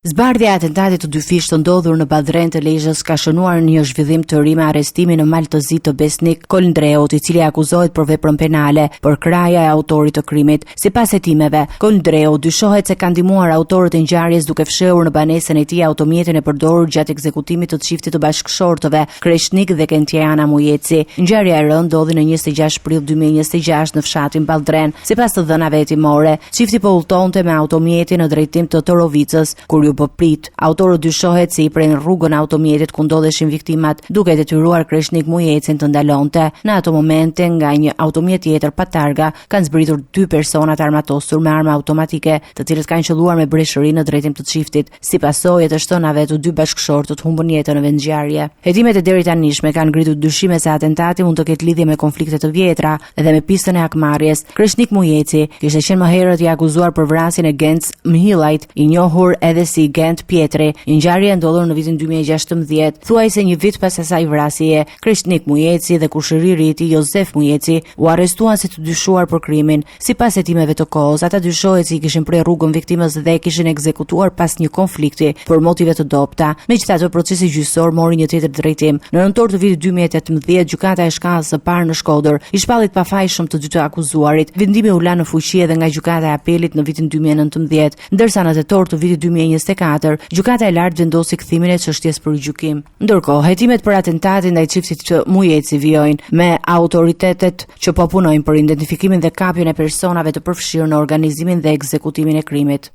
Zbardhja e atentatit të dy fish të ndodhur në Badren të Lezhës ka shënuar një zhvillim të ri me arrestimin në Maltozi të Besnik Koldreut, i cili akuzohet për veprën penale për kraja e autorit të krimit. Sipas hetimeve, Koldreu dyshohet se ka ndihmuar autorët e ngjarjes duke fshehur në banesën e tij automjetin e përdorur gjatë ekzekutimit të çiftit të bashkëshortëve Kreshnik dhe Kentiana Mujeci. Ngjarja e rënd ndodhi në 26 prill 2026 në fshatin Badren. Sipas të dhënave hetimore, çifti po udhtonte me automjetin në drejtim të Torovicës, kur u prit. Autorët dyshohet se i pren rrugën automjetit ku ndodheshin viktimat, duke detyruar Kreshnik Mujecin të ndalonte. Në ato momente, nga një automjet tjetër pa targa, kanë zbritur dy persona të armatosur me arma automatike, të cilët kanë qelluar me breshëri në drejtim të çiftit. Si pasojë të shtonave të dy bashkëshortët humbën jetën në vendngjarje. Hetimet e deri tanishme kanë ngritur dyshime se atentati mund të ketë lidhje me konflikte të vjetra dhe me pistën e hakmarrjes. Kreshnik Mujeci kishte qenë më herët i akuzuar për vrasjen e Genc Mihillajt, i njohur edhe si Gent Pietri. Ngjarja ndodhur në vitin 2016, thuajse një vit pas asaj vrasjeje. Kreshnik Mujeci dhe kushëriri i tij Josef Mujeci u arrestuan si të dyshuar për krimin. Sipas hetimeve të kohës, ata dyshohet se i kishin prerë rrugën viktimës dhe e kishin ekzekutuar pas një konflikti për motive të dobta. Megjithatë, procesi gjyqësor mori një tjetër drejtim. Në nëntor të vitit 2018, gjykata e shkallës së parë në Shkodër i shpallit pafajshëm të dy të akuzuarit. Vendimi u la në fuqi edhe nga gjykata e apelit në vitin 2019, ndërsa në tetor të vitit 2024, gjykata e lartë vendosi kthimin e çështjes për gjykim. Ndërkohë, hetimet për atentatin ndaj çiftit të Mujeci vijojnë me autoritetet që po punojnë për identifikimin dhe kapjen e personave të përfshirë në organizimin dhe ekzekutimin e krimit.